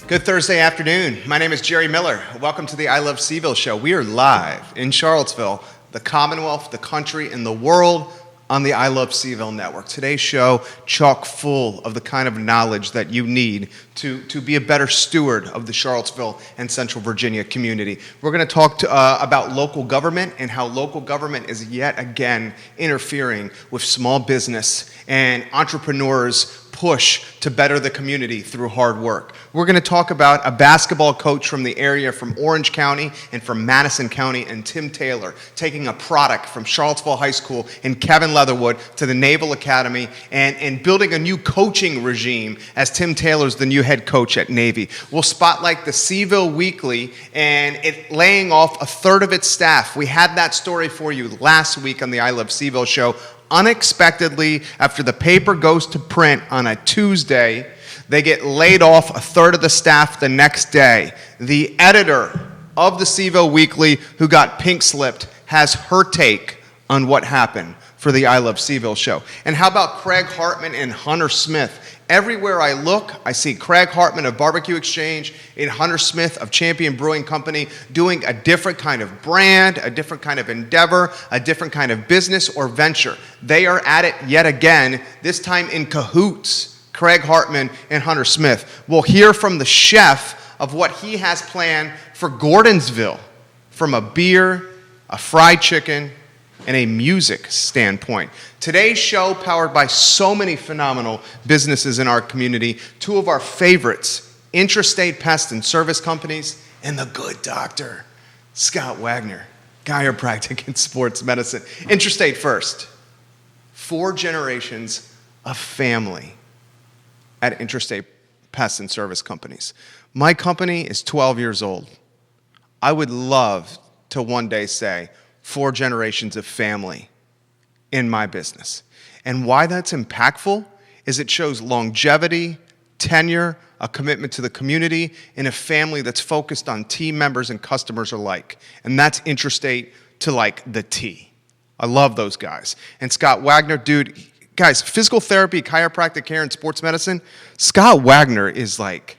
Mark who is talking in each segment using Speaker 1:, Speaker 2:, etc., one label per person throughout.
Speaker 1: Good Thursday afternoon. My name is Jerry Miller. Welcome to the I Love CVille Show. We are live in Charlottesville, the Commonwealth, the country, and the world on the I Love CVille Network. Today's show, chock full of the kind of knowledge that you need to be a better steward of the Charlottesville and Central Virginia community. We're going to talk about local government and how local government is yet again interfering with small business and entrepreneurs' push to better the community through hard work. We're going to talk about a basketball coach from the area, from Orange County and from Madison County, and Tim Taylor taking a product from Charlottesville High School and Kevin Leatherwood to the Naval Academy and building a new coaching regime as Tim Taylor's the new head coach at Navy. We'll spotlight the C-Ville Weekly and it laying off a third of its staff. We had that story for you last week on the I Love CVille Show. Unexpectedly, after the paper goes to print on a Tuesday, they get laid off a third of the staff the next day. The editor of the C-Ville Weekly, who got pink slipped, has her take on what happened for the I Love CVille Show. And how about Craig Hartman and Hunter Smith? Everywhere I look, I see Craig Hartman of Barbecue Exchange and Hunter Smith of Champion Brewing Company doing a different kind of brand, a different kind of endeavor, a different kind of business or venture. They are at it yet again, this time in cahoots, Craig Hartman and Hunter Smith. We'll hear from the chef of what he has planned for Gordonsville, from a beer, a fried chicken, and a music standpoint. Today's show, powered by so many phenomenal businesses in our community, two of our favorites, Intrastate Pest and Service Companies, and the good doctor, Scott Wagner, chiropractic and sports medicine. Intrastate first. 4 generations of family at Intrastate Pest and Service Companies. My company is 12 years old. I would love to one day say 4 generations of family in my business. And why that's impactful is it shows longevity, tenure, a commitment to the community, and a family that's focused on team members and customers alike. And that's Intrastate to like the T. I love those guys. And Scott Wagner, dude, guys, physical therapy, chiropractic care, and sports medicine, Scott Wagner is like,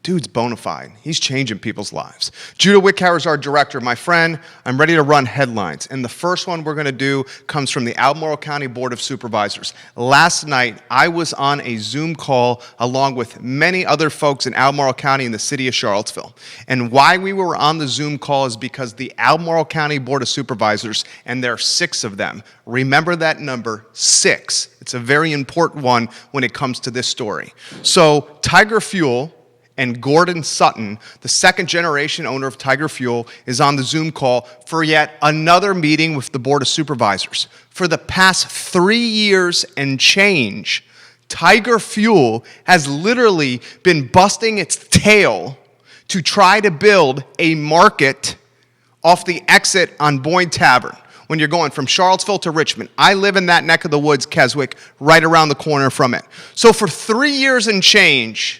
Speaker 1: dude's bona fide. He's changing people's lives. Judah Wickhauer is our director. My friend, I'm ready to run headlines. And the first one we're going to do comes from the Albemarle County Board of Supervisors. Last night, I was on a Zoom call along with many other folks in Albemarle County in the city of Charlottesville. And why we were on the Zoom call is because the Albemarle County Board of Supervisors, and there are 6 of them, remember that number, 6. It's a very important one when it comes to this story. So Tiger Fuel and Gordon Sutton, the second generation owner of Tiger Fuel, is on the Zoom call for yet another meeting with the Board of Supervisors. For the past 3 years and change, Tiger Fuel has literally been busting its tail to try to build a market off the exit on Boyd Tavern when you're going from Charlottesville to Richmond. I live in that neck of the woods, Keswick, right around the corner from it. So for 3 years and change,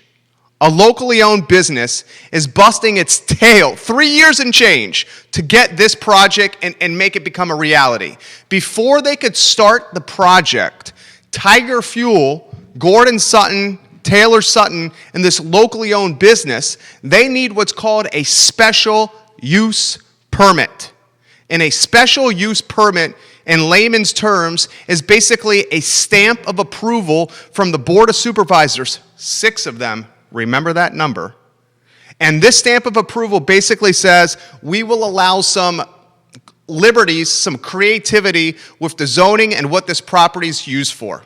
Speaker 1: a locally owned business is busting its tail, 3 years and change, to get this project and make it become a reality. Before they could start the project, Tiger Fuel, Gordon Sutton, Taylor Sutton, and this locally owned business, they need what's called a special use permit. And a special use permit, in layman's terms, is basically a stamp of approval from the Board of Supervisors, 6 of them. Remember that number. And this stamp of approval basically says we will allow some liberties, some creativity with the zoning and what this property is used for.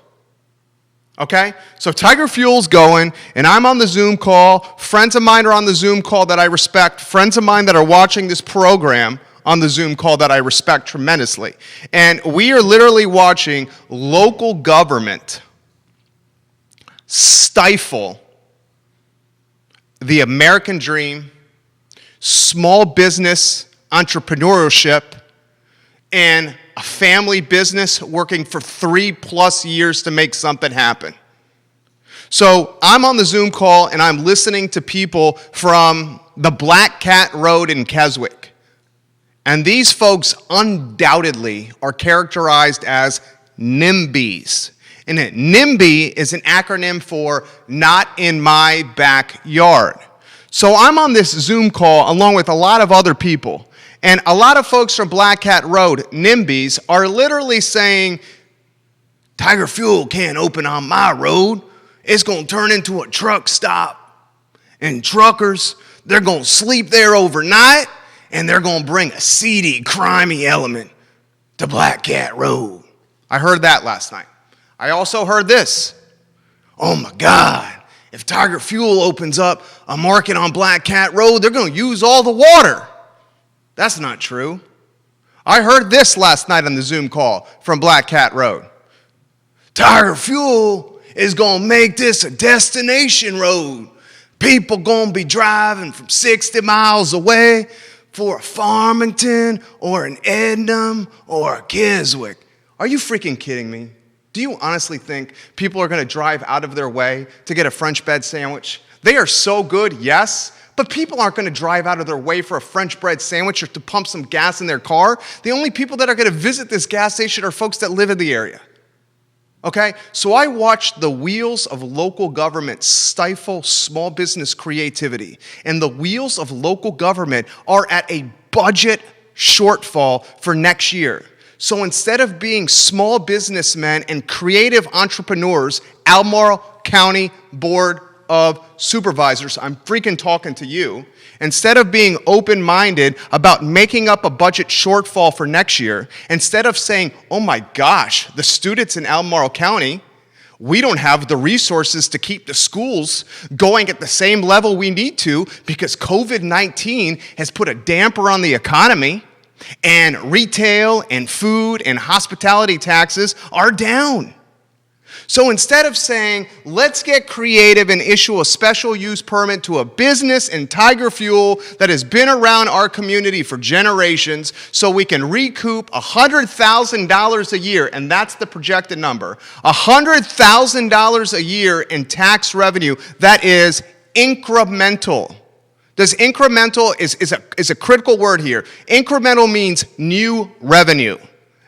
Speaker 1: Okay? So Tiger Fuel's going, and I'm on the Zoom call. Friends of mine are on the Zoom call that I respect. Friends of mine that are watching this program on the Zoom call that I respect tremendously. And we are literally watching local government stifle the American dream, small business entrepreneurship, and a family business working for 3+ years to make something happen. So I'm on the Zoom call and I'm listening to people from the Black Cat Road in Keswick. And these folks undoubtedly are characterized as NIMBYs. And NIMBY is an acronym for Not in My Backyard. So I'm on this Zoom call along with a lot of other people. And a lot of folks from Black Cat Road, NIMBYs, are literally saying, Tiger Fuel can't open on my road. It's going to turn into a truck stop. And truckers, they're going to sleep there overnight, and they're going to bring a seedy, crimey element to Black Cat Road. I heard that last night. I also heard this. Oh my God, if Tiger Fuel opens up a market on Black Cat Road, they're going to use all the water. That's not true. I heard this last night on the Zoom call from Black Cat Road. Tiger Fuel is going to make this a destination road. People going to be driving from 60 miles away for a Farmington or an Ednam or a Keswick. Are you freaking kidding me? Do you honestly think people are going to drive out of their way to get a French bread sandwich? They are so good, yes, but people aren't going to drive out of their way for a French bread sandwich or to pump some gas in their car. The only people that are going to visit this gas station are folks that live in the area. Okay, so I watched the wheels of local government stifle small business creativity, and the wheels of local government are at a budget shortfall for next year. So instead of being small businessmen and creative entrepreneurs, Albemarle County Board of Supervisors, I'm freaking talking to you. Instead of being open-minded about making up a budget shortfall for next year, instead of saying, oh my gosh, the students in Albemarle County, we don't have the resources to keep the schools going at the same level we need to because COVID-19 has put a damper on the economy, and retail and food and hospitality taxes are down. So instead of saying, let's get creative and issue a special use permit to a business in Tiger Fuel that has been around our community for generations so we can recoup $100,000 a year, and that's the projected number, $100,000 a year in tax revenue that is incremental. Does incremental is a critical word here. Incremental means new revenue,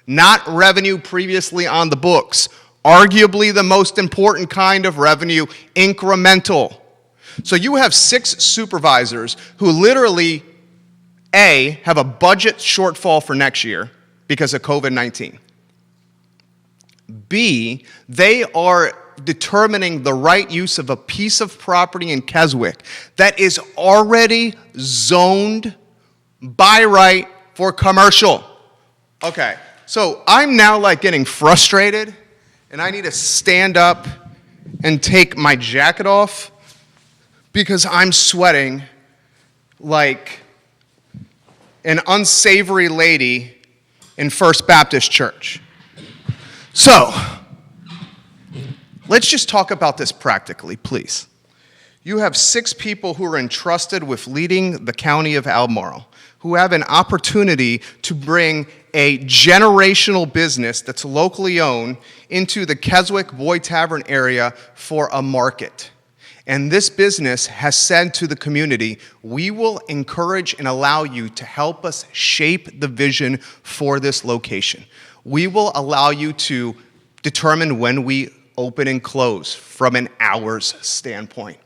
Speaker 1: not revenue previously on the books. Arguably the most important kind of revenue, incremental. So you have 6 supervisors who literally, A, have a budget shortfall for next year because of COVID-19. B, they are determining the right use of a piece of property in Keswick that is already zoned by right for commercial. Okay, so I'm now like getting frustrated and I need to stand up and take my jacket off because I'm sweating like an unsavory lady in First Baptist Church. So, let's just talk about this practically, please. You have 6 people who are entrusted with leading the county of Albemarle, who have an opportunity to bring a generational business that's locally owned into the Keswick Boyd Tavern area for a market. And this business has said to the community, we will encourage and allow you to help us shape the vision for this location. We will allow you to determine when we open and close from an hours standpoint.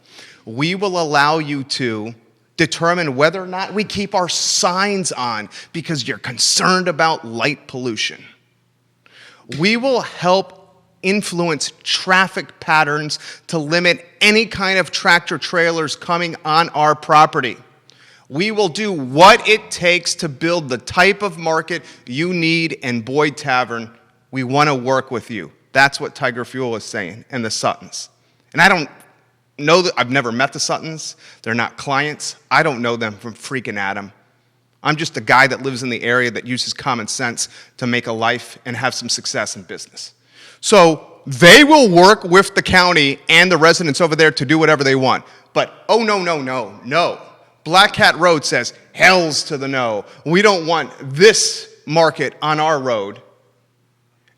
Speaker 1: We will allow you to determine whether or not we keep our signs on because you're concerned about light pollution. We will help influence traffic patterns to limit any kind of tractor trailers coming on our property. We will do what it takes to build the type of market you need in Boyd Tavern. We want to work with you. That's what Tiger Fuel is saying, and the Suttons. And I don't know that, I've never met the Suttons. They're not clients. I don't know them from freaking Adam. I'm just a guy that lives in the area that uses common sense to make a life and have some success in business. So they will work with the county and the residents over there to do whatever they want. But, oh, no. Black Cat Road says, hells to the no. We don't want this market on our road.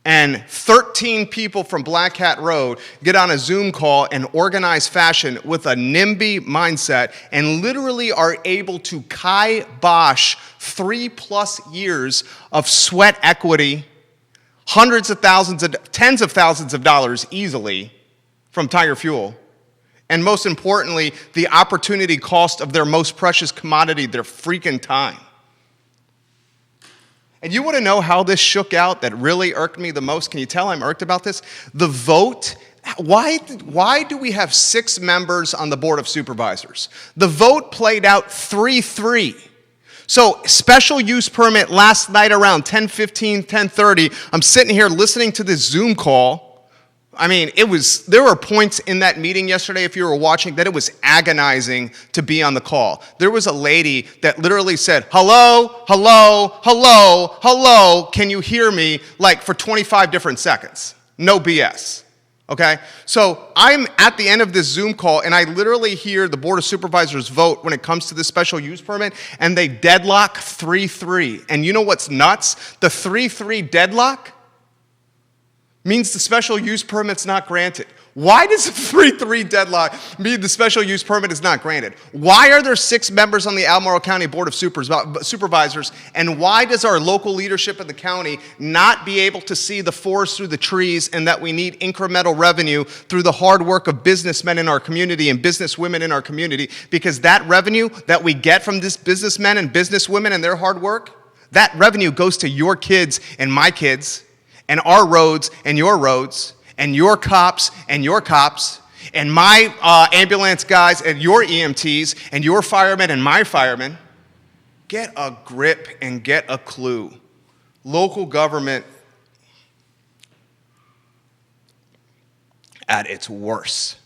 Speaker 1: And 13 people from Black Cat Road get on a Zoom call in organized fashion with a NIMBY mindset and literally are able to kibosh 3+ years of sweat equity hundreds of thousands, tens of thousands of dollars easily from Tiger Fuel. And most importantly, the opportunity cost of their most precious commodity, their freaking time. And you want to know how this shook out that really irked me the most? Can you tell I'm irked about this? The vote. Why do we have 6 members on the Board of Supervisors? The vote played out 3-3. So special use permit last night around 10:15, 10:30. I'm sitting here listening to this Zoom call. I mean, there were points in that meeting yesterday, if you were watching, that it was agonizing to be on the call. There was a lady that literally said, hello, hello, hello, hello, can you hear me? Like for 25 different seconds. No BS. Okay? So I'm at the end of this Zoom call, and I literally hear the Board of Supervisors vote when it comes to this special use permit, and they deadlock 3-3. And you know what's nuts? The 3-3 deadlock means the special use permit's not granted. Why does a 3-3 deadlock mean the special use permit is not granted? Why are there 6 members on the Albemarle County Board of Supervisors, and why does our local leadership in the county not be able to see the forest through the trees, and that we need incremental revenue through the hard work of businessmen in our community and businesswomen in our community? Because that revenue that we get from these businessmen and businesswomen and their hard work, that revenue goes to your kids and my kids, and our roads and your roads, and your cops and my ambulance guys and your EMTs and your firemen and my firemen. Get a grip and get a clue. Local government at its worst.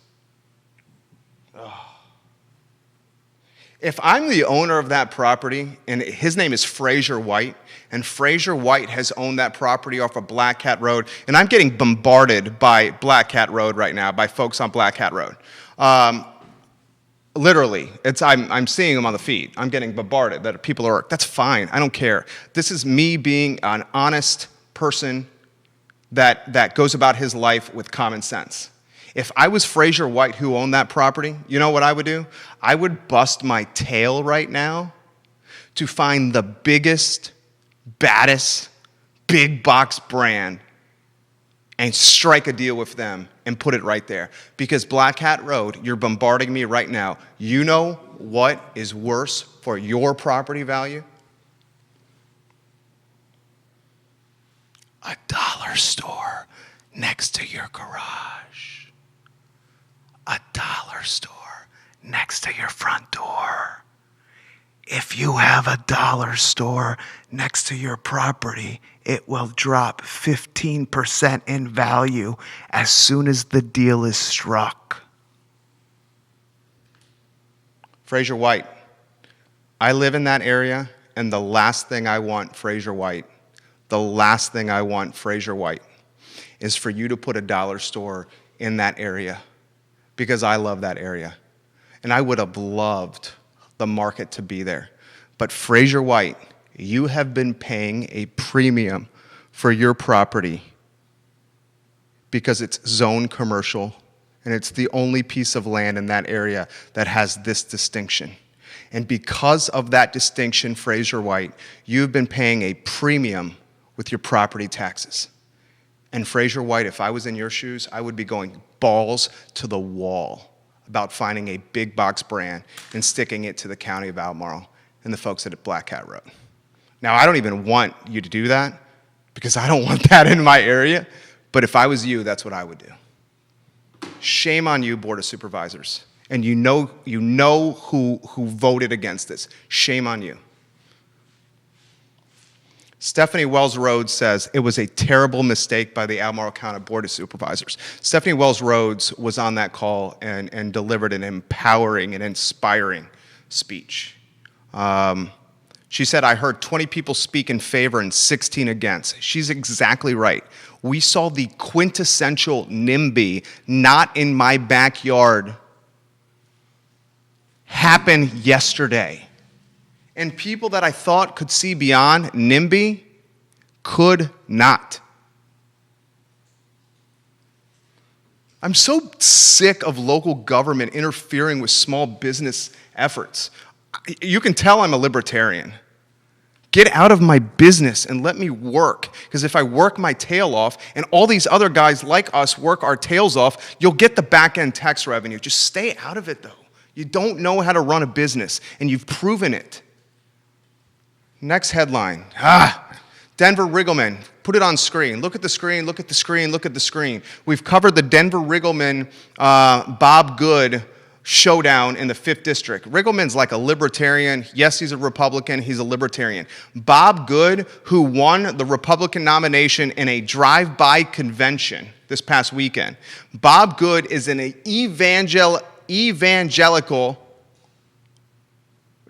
Speaker 1: If I'm the owner of that property, and his name is Fraser White, and Fraser White has owned that property off of Black Cat Road, and I'm getting bombarded by Black Cat Road right now, by folks on Black Cat Road. Literally, I'm seeing them on the feed. I'm getting bombarded that people are, that's fine, I don't care. This is me being an honest person that goes about his life with common sense. If I was Fraser White who owned that property, you know what I would do? I would bust my tail right now to find the biggest, baddest, big box brand and strike a deal with them and put it right there. Because Black Hat Road, you're bombarding me right now. You know what is worse for your property value? A dollar store next to your garage. A dollar store next to your front door. If you have a dollar store next to your property, it will drop 15% in value as soon as the deal is struck. Fraser White, I live in that area, and the last thing I want, Fraser White, is for you to put a dollar store in that area, because I love that area. And I would have loved the market to be there. But Fraser White, you have been paying a premium for your property because it's zone commercial, and it's the only piece of land in that area that has this distinction. And because of that distinction, Fraser White, you've been paying a premium with your property taxes. And Fraser White, if I was in your shoes, I would be going balls to the wall about finding a big box brand and sticking it to the county of Albemarle and the folks at Black Cat Road. Now, I don't even want you to do that because I don't want that in my area, but if I was you, that's what I would do. Shame on you, Board of Supervisors. And you know who voted against this. Shame on you. Stephanie Wells Rhodes says it was a terrible mistake by the Albemarle County Board of Supervisors. Stephanie Wells Rhodes was on that call and delivered an empowering and inspiring speech. She said, I heard 20 people speak in favor and 16 against. She's exactly right. We saw the quintessential NIMBY, not in my backyard, happen yesterday. And people that I thought could see beyond NIMBY could not. I'm so sick of local government interfering with small business efforts. You can tell I'm a libertarian. Get out of my business and let me work. Because if I work my tail off and all these other guys like us work our tails off, you'll get the back-end tax revenue. Just stay out of it, though. You don't know how to run a business, and you've proven it. Next headline. Denver Riggleman. Put it on screen. Look at the screen, look at the screen, look at the screen. We've covered the Denver Riggleman Bob Good showdown in the 5th District. Riggleman's like a libertarian. Yes, he's a Republican. He's a libertarian. Bob Good, who won the Republican nomination in a drive-by convention this past weekend. Bob Good is an evangelical,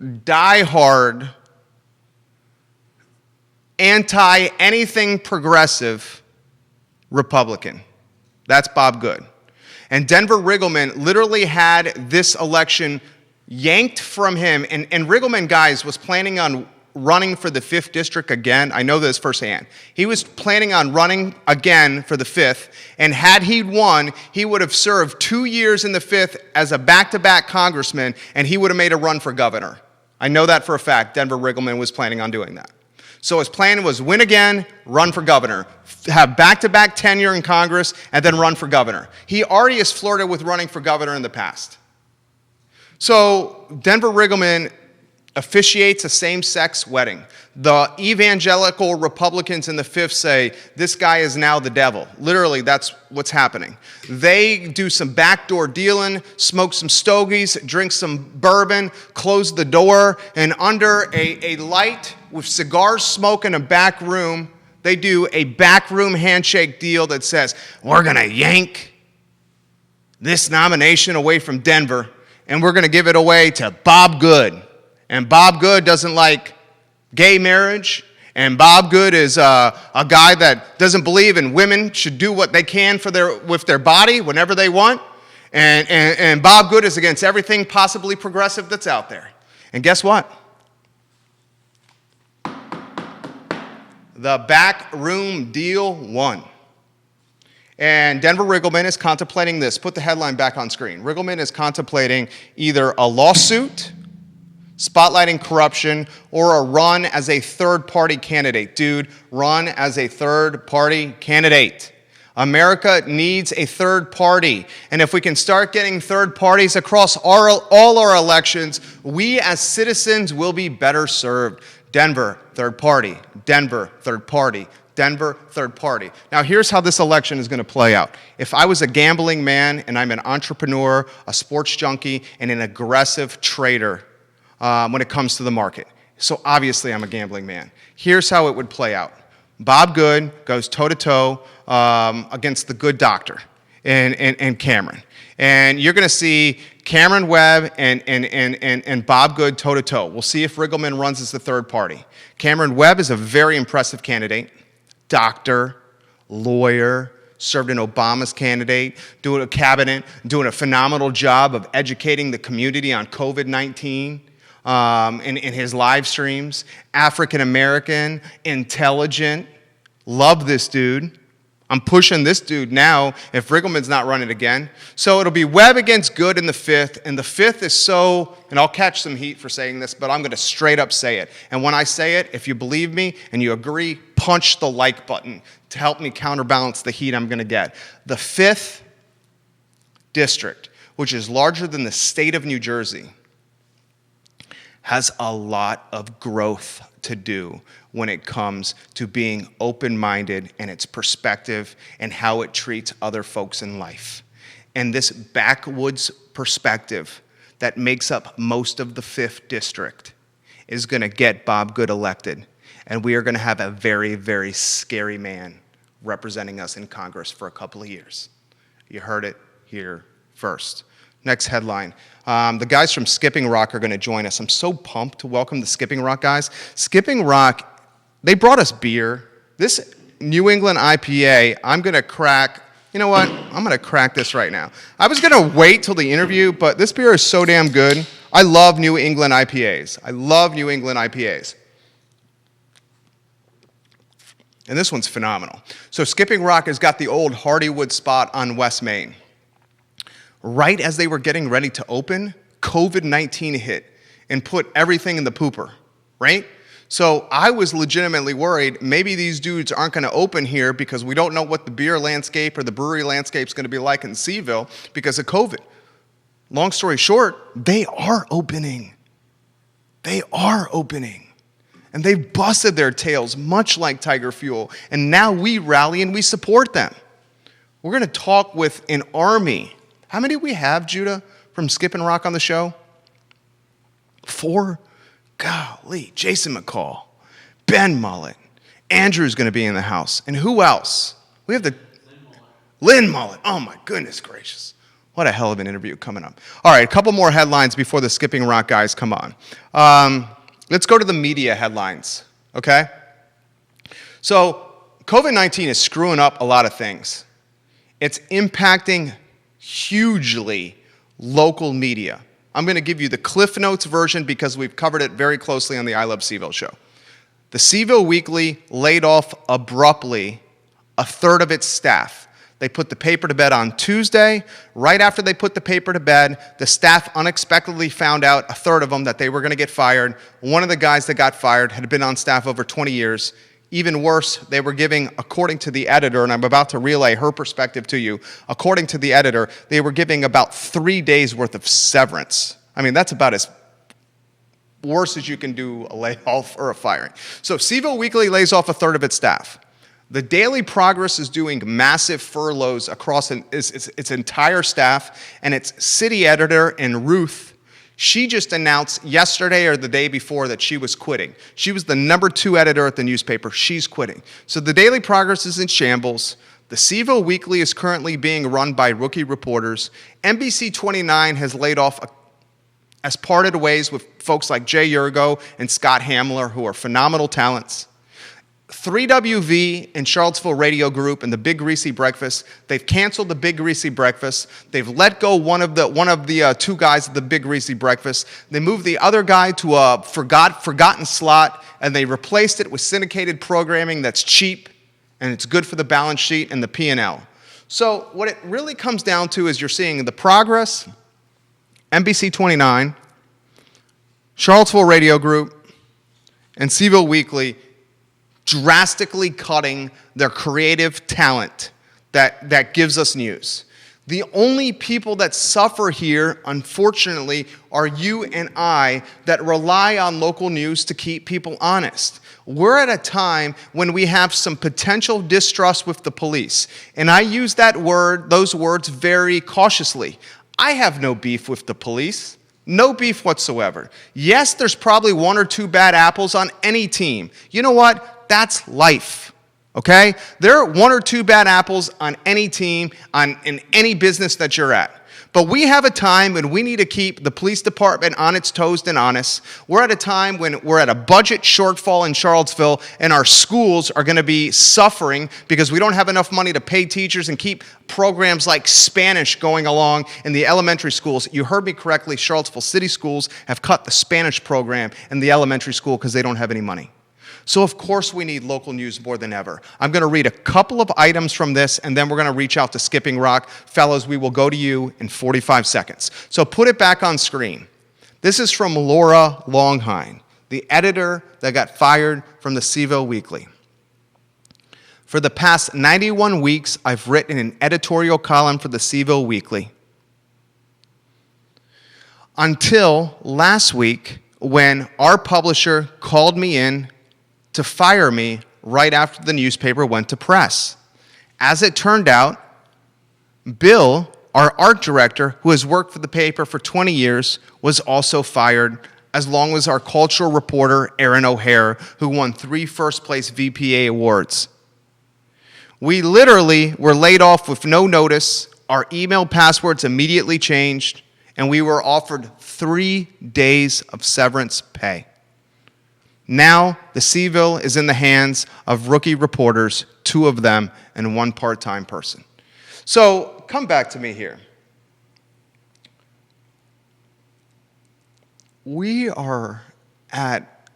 Speaker 1: diehard, anti-anything progressive Republican. That's Bob Good. And Denver Riggleman literally had this election yanked from him. And Riggleman, guys, was planning on running for the 5th District again. I know this firsthand. He was planning on running again for the 5th. And had he won, he would have served 2 years in the 5th as a back-to-back congressman, and he would have made a run for governor. I know that for a fact. Denver Riggleman was planning on doing that. So his plan was win again, run for governor, have back-to-back tenure in Congress, and then run for governor. He already has flirted with running for governor in the past. So Denver Riggleman officiates a same-sex wedding. The evangelical Republicans in the 5th say, this guy is now the devil. Literally, that's what's happening. They do some backdoor dealing, smoke some stogies, drink some bourbon, close the door, and under a light with cigar smoke in a back room, they do a backroom handshake deal that says, we're going to yank this nomination away from Denver, and we're going to give it away to Bob Good. And Bob Good doesn't like gay marriage, and Bob Good is a guy that doesn't believe in women should do what they can with their body whenever they want. And Bob Good is against everything possibly progressive that's out there. And guess what? The backroom deal won. And Denver Riggleman is contemplating this. Put the headline back on screen. Riggleman is contemplating either a lawsuit, spotlighting corruption, or a run as a third-party candidate. Dude, run as a third-party candidate. America needs a third party. And if we can start getting third parties across all our elections, we as citizens will be better served. Denver, third party. Denver, third party. Denver, third party. Now, here's how this election is going to play out. If I was a gambling man and I'm an entrepreneur, a sports junkie, and an aggressive trader when it comes to the market. So obviously, I'm a gambling man. Here's how it would play out. Bob Good goes toe-to-toe against the good doctor and Cameron. And you're going to see Cameron Webb and Bob Good toe-to-toe. We'll see if Riggleman runs as the third party. Cameron Webb is a very impressive candidate. Doctor, lawyer, served in Obama's cabinet, doing a phenomenal job of educating the community on COVID-19 in his live streams. African-American, intelligent, love this dude. I'm pushing this dude now if Riggleman's not running again. So it'll be Webb against Good in the 5th, and the 5th is so, and I'll catch some heat for saying this, but I'm going to straight up say it. And when I say it, if you believe me and you agree, punch the like button to help me counterbalance the heat I'm going to get. The 5th District, which is larger than the state of New Jersey, has a lot of growth to do when it comes to being open-minded and its perspective and how it treats other folks in life. And this backwoods perspective that makes up most of the 5th District is going to get Bob Good elected. And we are going to have a very, very scary man representing us in Congress for a couple of years. You heard it here first. Next headline. The guys from Skipping Rock are going to join us. I'm so pumped to welcome the Skipping Rock guys. Skipping Rock, they brought us beer. This New England IPA, I'm going to crack. You know what? I'm going to crack this right now. I was going to wait till the interview, but this beer is so damn good. I love New England IPAs. I love New England IPAs. And this one's phenomenal. So Skipping Rock has got the old Hardywood spot on West Main. Right as they were getting ready to open, COVID-19 hit and put everything in the pooper, right? So I was legitimately worried maybe these dudes aren't going to open here because we don't know what the beer landscape or the brewery landscape is going to be like in C-Ville because of COVID. Long story short, they are opening. They are opening. And they've busted their tails, much like Tiger Fuel. And now we rally and we support them. We're going to talk with an army. How many do we have, Judah, from Skip and Rock on the show? 4? Golly. Jason McCall, Ben Mullett, Andrew's going to be in the house. And who else? We have the Lynn Mullett. Oh, my goodness gracious. What a hell of an interview coming up. All right, a couple more headlines before the Skipping Rock guys come on. Let's go to the media headlines, okay? So COVID-19 is screwing up a lot of things. It's impacting hugely local media. I'm going to give you the Cliff Notes version because we've covered it very closely on the I Love CVille show. The C-Ville Weekly laid off abruptly a third of its staff. They put the paper to bed on Tuesday. Right after they put the paper to bed, the staff unexpectedly found out, a third of them, that they were going to get fired. One of the guys that got fired had been on staff over 20 years. Even worse, they were giving, according to the editor, and I'm about to relay her perspective to you, according to the editor, they were giving about 3 days worth of severance. I mean, that's about as worse as you can do a layoff or a firing. So C-Ville Weekly lays off a third of its staff. The Daily Progress is doing massive furloughs across its entire staff, and its city editor, and Ruth, she just announced yesterday or the day before that she was quitting. She was the number 2 editor at the newspaper. She's quitting. So the Daily Progress is in shambles. The C-Ville Weekly is currently being run by rookie reporters. NBC 29 has parted ways with folks like Jay Yurgo and Scott Hamler, who are phenomenal talents. 3WV and Charlottesville Radio Group and the Big Greasy Breakfast, they've canceled the Big Greasy Breakfast. They've let go one of the 2 guys at the Big Greasy Breakfast. They moved the other guy to a forgotten slot, and they replaced it with syndicated programming that's cheap, and it's good for the balance sheet and the P&L. So what it really comes down to is you're seeing the Progress, NBC 29, Charlottesville Radio Group, and C-Ville Weekly drastically cutting their creative talent that gives us news. The only people that suffer here, unfortunately, are you and I that rely on local news to keep people honest. We're at a time when we have some potential distrust with the police. And I use those words very cautiously. I have no beef with the police. No beef whatsoever. Yes, there's probably 1 or 2 bad apples on any team. You know what? That's life, okay? There are 1 or 2 bad apples on any team, in any business that you're at. But we have a time when we need to keep the police department on its toes and honest. We're at a time when we're at a budget shortfall in Charlottesville, and our schools are going to be suffering because we don't have enough money to pay teachers and keep programs like Spanish going along in the elementary schools. You heard me correctly, Charlottesville City Schools have cut the Spanish program in the elementary school because they don't have any money. So, of course, we need local news more than ever. I'm going to read a couple of items from this, and then we're going to reach out to Skipping Rock. Fellows, we will go to you in 45 seconds. So put it back on screen. This is from Laura Longhine, the editor that got fired from the C-Ville Weekly. For the past 91 weeks, I've written an editorial column for the C-Ville Weekly. Until last week, when our publisher called me in to fire me right after the newspaper went to press. As it turned out, Bill, our art director, who has worked for the paper for 20 years, was also fired, as long as our cultural reporter, Aaron O'Hare, who won 3 first-place VPA awards. We literally were laid off with no notice, our email passwords immediately changed, and we were offered 3 days of severance pay. Now, the C-Ville is in the hands of rookie reporters, 2 of them, and 1 part-time person. So, come back to me here. We are at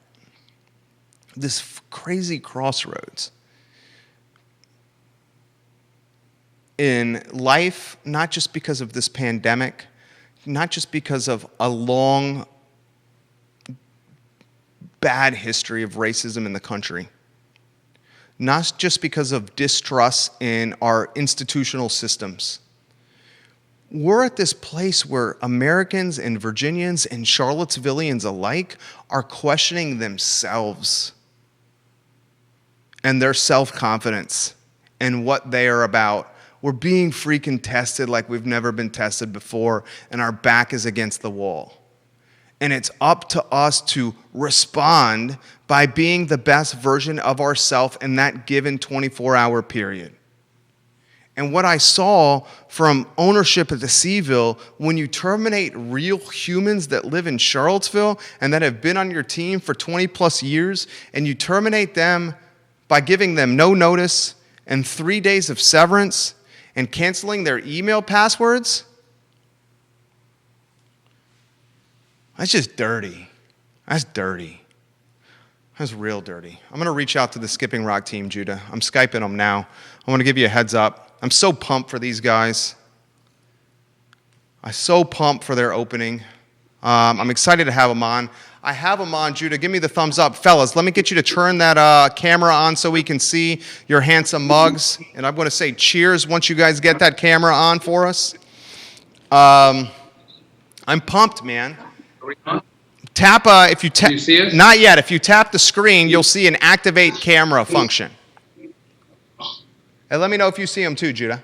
Speaker 1: this crazy crossroads in life, not just because of this pandemic, not just because of a long bad history of racism in the country. Not just because of distrust in our institutional systems. We're at this place where Americans and Virginians and Charlottesvillians alike are questioning themselves and their self-confidence and what they are about. We're being freaking tested like we've never been tested before, and our back is against the wall. And it's up to us to respond by being the best version of ourselves in that given 24-hour period. And what I saw from ownership at the C-Ville, when you terminate real humans that live in Charlottesville and that have been on your team for 20 plus years, and you terminate them by giving them no notice and 3 days of severance and canceling their email passwords, that's just dirty. That's dirty. That's real dirty. I'm going to reach out to the Skipping Rock team, Judah. I'm Skyping them now. I want to give you a heads up. I'm so pumped for these guys. I'm so pumped for their opening. I'm excited to have them on. I have them on, Judah. Give me the thumbs up. Fellas, let me get you to turn that camera on so we can see your handsome mugs. And I'm going to say cheers once you guys get that camera on for us. I'm pumped, man.
Speaker 2: Are we on?
Speaker 1: Tap, if you tap,
Speaker 2: Can you see us?
Speaker 1: Not yet. If you tap the screen, you'll see an activate camera function. And let me know if you see them too, Judah.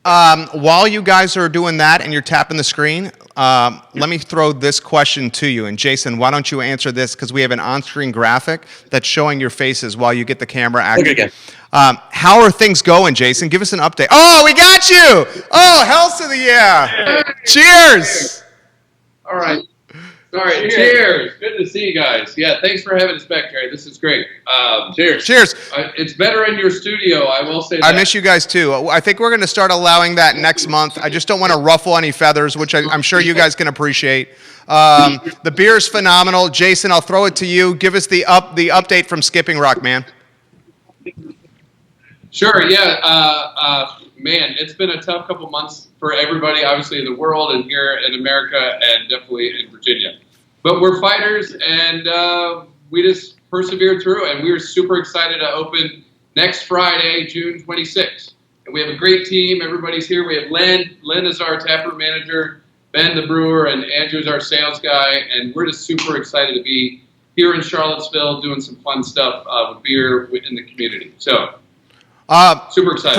Speaker 1: While you guys are doing that and you're tapping the screen, let me throw this question to you. And Jason, why don't you answer this? Because we have an on-screen graphic that's showing your faces while you get the camera active.
Speaker 3: Okay.
Speaker 1: How are things going, Jason? Give us an update. Oh, we got you! Oh, health to the yeah! Cheers!
Speaker 2: All right. Cheers. Good to see you guys. Yeah, thanks for having us back, Jerry. This is great. Cheers.
Speaker 1: Cheers.
Speaker 2: It's better in your studio, I will say that.
Speaker 1: I miss you guys too. I think we're going to start allowing that next month. I just don't want to ruffle any feathers, which I'm sure you guys can appreciate. The beer's phenomenal. Jason, I'll throw it to you. Give us the update from Skipping Rock, man.
Speaker 2: Sure, yeah. Man, it's been a tough couple months for everybody, obviously, in the world and here in America and definitely in Virginia. But we're fighters, and we just persevered through, and we were super excited to open next Friday, June 26th. And we have a great team. Everybody's here. We have Lynn. Lynn is our taproom manager, Ben the brewer, and Andrew's our sales guy. And we're just super excited to be here in Charlottesville doing some fun stuff with beer in the community. So super excited.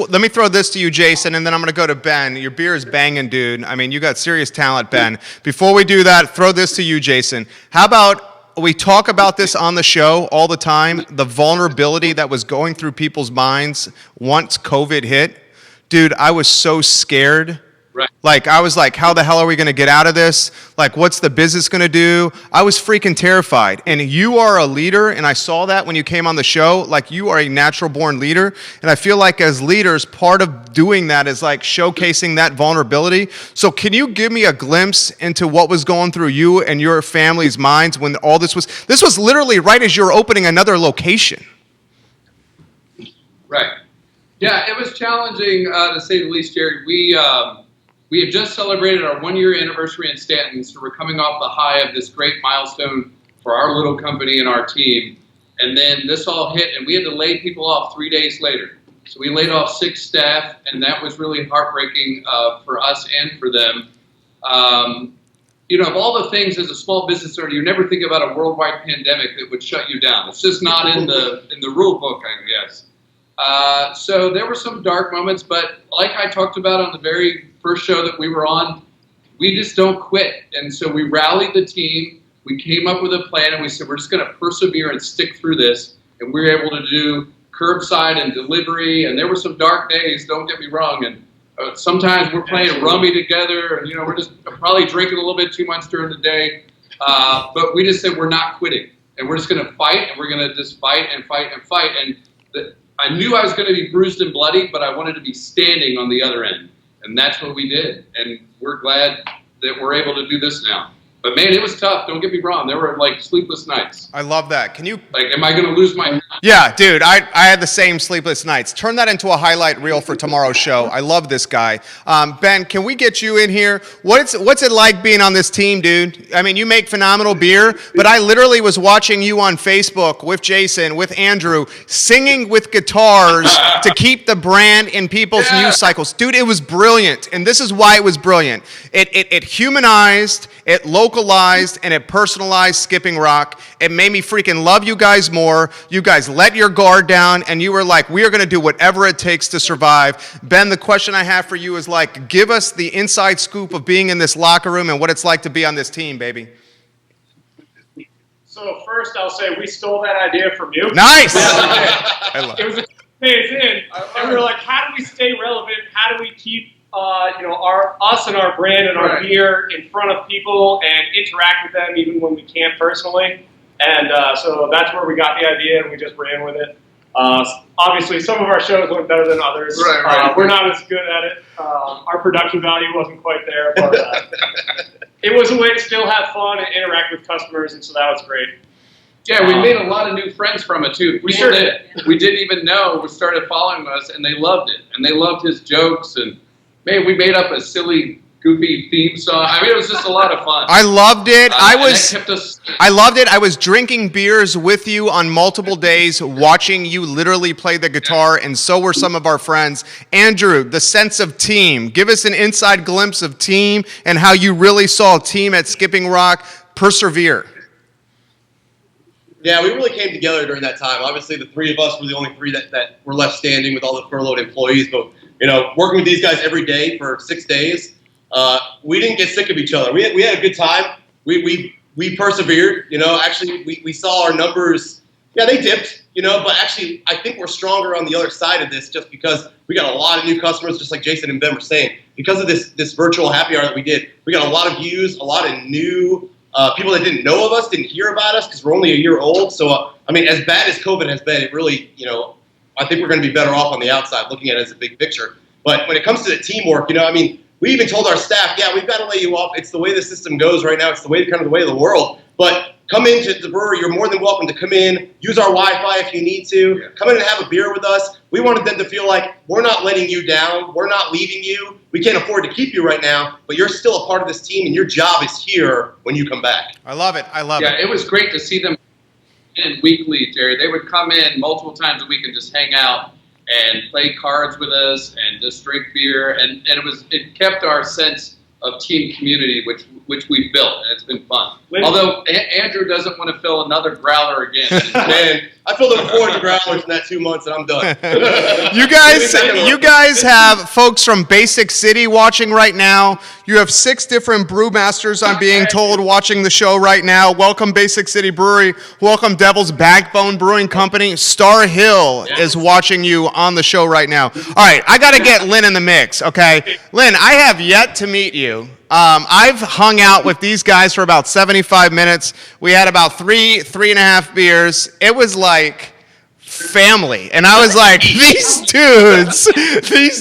Speaker 1: Let me throw this to you, Jason, and then I'm going to go to Ben. Your beer is banging, dude. I mean, you got serious talent, Ben. Before we do that, throw this to you, Jason. How about we talk about this on the show all the time, the vulnerability that was going through people's minds once COVID hit? Dude, I was so scared.
Speaker 2: Right.
Speaker 1: Like, I was like, how the hell are we going to get out of this? Like, what's the business going to do? I was freaking terrified. And you are a leader, and I saw that when you came on the show. Like, you are a natural-born leader. And I feel like as leaders, part of doing that is, like, showcasing that vulnerability. So can you give me a glimpse into what was going through you and your family's minds when all this was literally right as you were opening another location?
Speaker 2: Right. Yeah, it was challenging, to say the least, Jerry. We had just celebrated our 1-year anniversary in Stanton, so we're coming off the high of this great milestone for our little company and our team. And then this all hit, and we had to lay people off 3 days later. So we laid off 6 staff, and that was really heartbreaking for us and for them. Of all the things as a small business owner, you never think about a worldwide pandemic that would shut you down. It's just not in the rule book, I guess. So there were some dark moments, but like I talked about on the very first show that we were on, we just don't quit. And so we rallied the team, we came up with a plan, and we said we're just going to persevere and stick through this. And we were able to do curbside and delivery, and there were some dark days, don't get me wrong. And sometimes we're playing rummy together, and we're just probably drinking a little bit too much during the day. But we just said we're not quitting, and we're just going to fight, and we're going to just fight and fight and fight. And I knew I was going to be bruised and bloody, but I wanted to be standing on the other end. And that's what we did. And we're glad that we're able to do this now. But man, it was tough. Don't get me wrong. There were like sleepless nights.
Speaker 1: I love that. Can you?
Speaker 2: Like, am I going to lose my?
Speaker 1: Yeah, dude, I had the same sleepless nights. Turn that into a highlight reel for tomorrow's show. I love this guy. Ben, can we get you in here? What's it like being on this team, dude? I mean, you make phenomenal beer, but I literally was watching you on Facebook with Jason, with Andrew, singing with guitars to keep the brand in people's news cycles. Dude, it was brilliant, and this is why it was brilliant. It humanized, it localized, and it personalized Skipping Rock. It made me freaking love you guys more. You guys let your guard down, and you were like, we are going to do whatever it takes to survive. Ben, the question I have for you is like, give us the inside scoop of being in this locker room and what it's like to be on this team, baby.
Speaker 3: So first, I'll say we stole that idea from you.
Speaker 1: Nice!
Speaker 3: It was a days in, and we were like, how do we stay relevant? How do we keep us and our brand and our beer in front of people and interact with them even when we can't personally? And so that's where we got the idea, and we just ran with it. Obviously, some of our shows went better than others. We're not as good at it. Our production value wasn't quite there, but it was a way to still have fun and interact with customers, and so that was great.
Speaker 2: Yeah, we made a lot of new friends from it, too. We sure did. We didn't even know. We started following us, and they loved it. And they loved his jokes, and man, we made up a silly, goofy theme song. I mean, it was just a lot of fun.
Speaker 1: I loved it.
Speaker 2: I
Speaker 1: loved it. I was drinking beers with you on multiple days, watching you literally play the guitar, and so were some of our friends. Andrew, the sense of team. Give us an inside glimpse of team and how you really saw a team at Skipping Rock persevere.
Speaker 4: Yeah, we really came together during that time. Obviously, the three of us were the only three that were left standing with all the furloughed employees, but working with these guys every day for 6 days, we didn't get sick of each other. We had a good time. We persevered. Actually, we saw our numbers. Yeah, they dipped. But actually, I think we're stronger on the other side of this just because we got a lot of new customers, just like Jason and Ben were saying. Because of this virtual happy hour that we did, we got a lot of views, a lot of new people that didn't know of us, didn't hear about us because we're only a year old. So, as bad as COVID has been, it really, I think we're going to be better off on the outside looking at it as a big picture. But when it comes to the teamwork, we even told our staff, yeah, we've got to lay you off. It's the way the system goes right now. It's the way of the world. But come into the brewery. You're more than welcome to come in, use our Wi-Fi if you need to. Yeah. Come in and have a beer with us. We wanted them to feel like we're not letting you down. We're not leaving you. We can't afford to keep you right now, but you're still a part of this team, and your job is here when you come back.
Speaker 1: I love it.
Speaker 2: Yeah, it was great to see them in weekly, Jerry. They would come in multiple times a week and just hang out and play cards with us and just drink beer, and it kept our sense of team community, which we built, and it's been fun.
Speaker 3: Lynn,
Speaker 2: although Andrew doesn't want to fill another growler again.
Speaker 4: Man, I filled up 40 growlers in that 2 months, and I'm done.
Speaker 1: You guys have folks from Basic City watching right now. You have 6 different brewmasters, I'm being told, watching the show right now. Welcome, Basic City Brewery. Welcome, Devil's Backbone Brewing Company. Star Hill is watching you on the show right now. All right, I got to get Lynn in the mix, okay? Lynn, I have yet to meet you. I've hung out with these guys for about 75 minutes. We had about 3.5 beers. It was like family. And I was like, these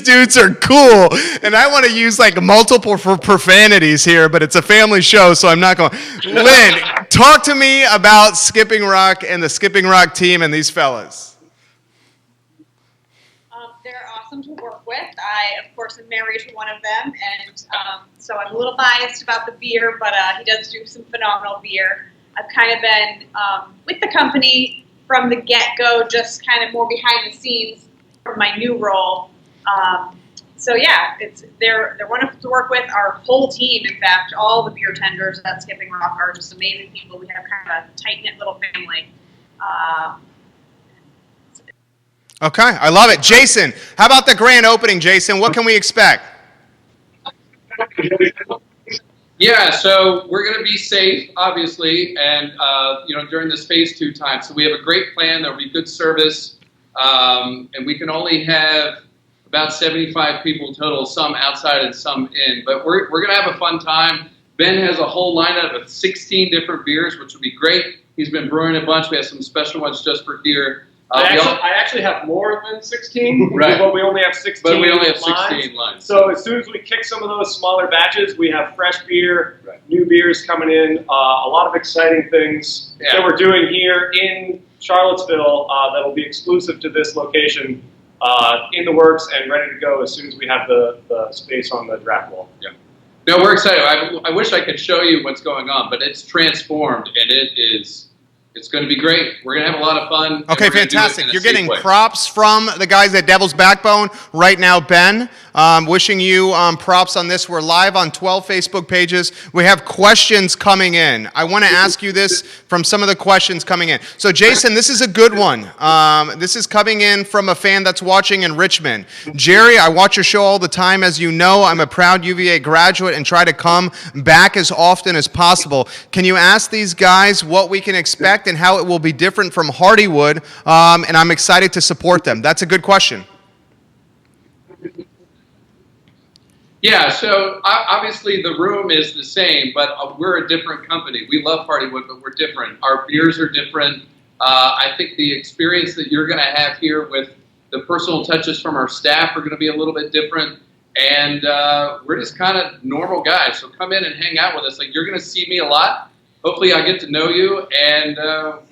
Speaker 1: dudes are cool. And I want to use like multiple profanities here, but it's a family show, so I'm not going. Lynn, talk to me about Skipping Rock and the Skipping Rock team and these fellas.
Speaker 5: They're awesome to work with. I, of course, am married to one of them, and so I'm a little biased about the beer, but he does do some phenomenal beer. I've kind of been with the company from the get-go, just kind of more behind the scenes from my new role. So yeah, they're wonderful to work with. Our whole team, in fact, all the beer tenders at Skipping Rock are just amazing people. We have kind of a tight-knit little family.
Speaker 1: Okay, I love it. Jason, how about the grand opening, Jason? What can we expect?
Speaker 2: Yeah, so we're going to be safe, obviously, and during this phase 2 time. So we have a great plan. There'll be good service, and we can only have about 75 people total, some outside and some in. But we're going to have a fun time. Ben has a whole lineup of 16 different beers, which will be great. He's been brewing a bunch. We have some special ones just for here.
Speaker 3: I actually have more than 16,
Speaker 2: right.
Speaker 3: but we only have 16
Speaker 2: But we only have
Speaker 3: lines.
Speaker 2: 16 lines.
Speaker 3: So as soon as we kick some of those smaller batches, we have fresh beer,
Speaker 2: Right.
Speaker 3: new beers coming in, a lot of exciting things that we're doing here in Charlottesville that will be exclusive to this location, in the works and ready to go as soon as we have the space on the draft wall.
Speaker 2: Yeah. No, we're excited. I wish I could show you what's going on, but it's transformed, and it's going to be great. We're going to have a lot of fun.
Speaker 1: Okay, fantastic. You're getting props from the guys at Devil's Backbone right now, Ben. Wishing you props on this. We're live on 12 Facebook pages. We have questions coming in. I want to ask you this from some of the questions coming in. So, Jason, this is a good one. This is coming in from a fan that's watching in Richmond. Jerry, I watch your show all the time. As you know, I'm a proud UVA graduate and try to come back as often as possible. Can you ask these guys what we can expect and how it will be different from Hardywood? And I'm excited to support them. That's a good question.
Speaker 2: Yeah, so obviously the room is the same, but we're a different company. We love Hardywood, but we're different. Our beers are different. I think the experience that you're going to have here with the personal touches from our staff are going to be a little bit different. And we're just kind of normal guys. So come in and hang out with us. Like, you're going to see me a lot. Hopefully I get to know you, and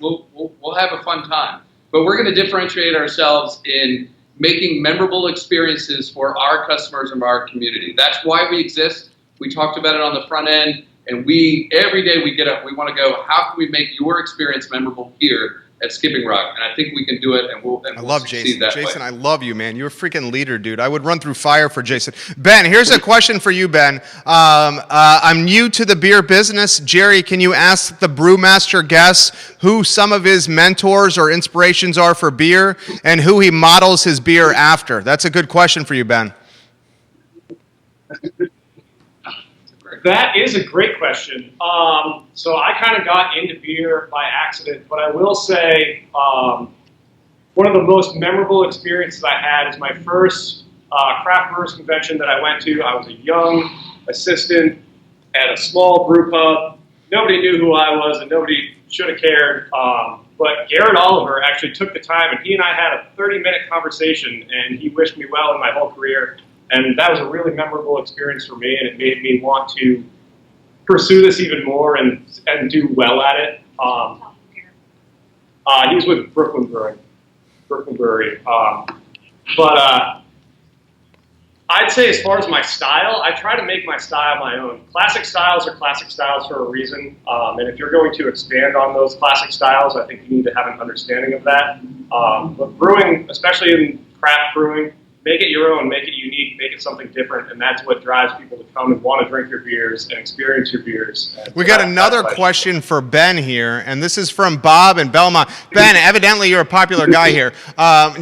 Speaker 2: we'll have a fun time. But we're going to differentiate ourselves in making memorable experiences for our customers and our community. That's why we exist. We talked about it on the front end, and every day we get up, we want to go, how can we make your experience memorable here at Skipping Rock? And I think we can do it, and we'll
Speaker 1: love
Speaker 2: succeed
Speaker 1: Jason.
Speaker 2: that
Speaker 1: Jason,
Speaker 2: way.
Speaker 1: I love you, man. You're a freaking leader, dude. I would run through fire for Jason. Ben, here's a question for you, Ben. I'm new to the beer business. Jerry, can you ask the brewmaster guest who some of his mentors or inspirations are for beer and who he models his beer after? That's a good question for you, Ben.
Speaker 3: That is a great question. So I kind of got into beer by accident, but I will say one of the most memorable experiences I had is my first craft brewers convention that I went to. I was a young assistant at a small brew pub. Nobody knew who I was, and nobody should have cared. But Garrett Oliver actually took the time, and he and I had a 30-minute conversation, and he wished me well in my whole career. And that was a really memorable experience for me, and it made me want to pursue this even more and do well at it. He was with Brooklyn Brewery. But I'd say as far as my style, I try to make my style my own. Classic styles are classic styles for a reason. And if you're going to expand on those classic styles, I think you need to have an understanding of that. But brewing, especially in craft brewing, make it your own, make it unique, make it something different, and that's what drives people to come and want to drink your beers and experience your beers. And
Speaker 1: we got another question for Ben here, and this is from Bob in Belmont. Ben, evidently you're a popular guy here.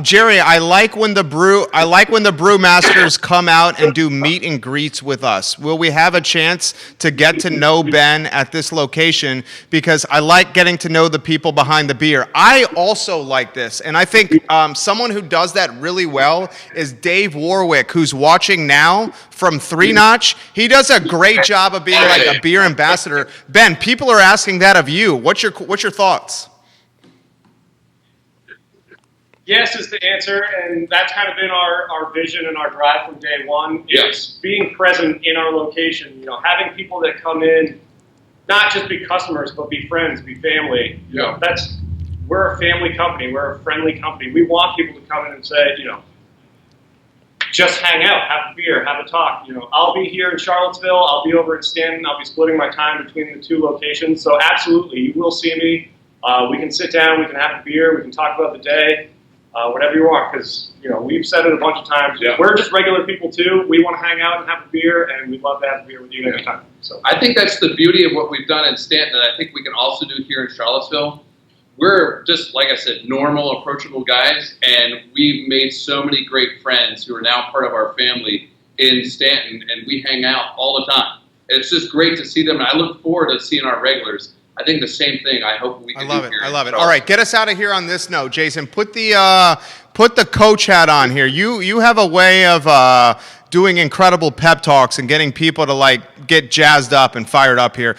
Speaker 1: Jerry, I like when the brewmasters come out and do meet and greets with us. Will we have a chance to get to know Ben at this location? Because I like getting to know the people behind the beer. I also like this, and I think someone who does that really well is Dave Warwick, who's watching now from Three Notch. He does a great job of being like a beer ambassador. Ben, people are asking that of you. What's your thoughts?
Speaker 3: Yes is the answer, and that's kind of been our vision and our drive from day one, is being present in our location. You know, having people that come in, not just be customers, but be friends, be family. You know, we're a family company, we're a friendly company. We want people to come in and say, you know, just hang out, have a beer, have a talk. You know, I'll be here in Charlottesville, I'll be over in Stanton, I'll be splitting my time between the two locations. So absolutely, you will see me. We can sit down, we can have a beer, we can talk about the day, whatever you want, because, you know, we've said it a bunch of times. Yeah. We're just regular people too. We want to hang out and have a beer, and we'd love to have a beer with you anytime. So
Speaker 2: I think that's the beauty of what we've done in Stanton, and I think we can also do here in Charlottesville. We're just, like I said, normal, approachable guys, and we've made so many great friends who are now part of our family in Stanton, and we hang out all the time. It's just great to see them, and I look forward to seeing our regulars. I think the same thing. I hope we can do here.
Speaker 1: I love it. All right, get us out of here on this note, Jason. Put the put the coach hat on here. You have a way of doing incredible pep talks and getting people to like get jazzed up and fired up here.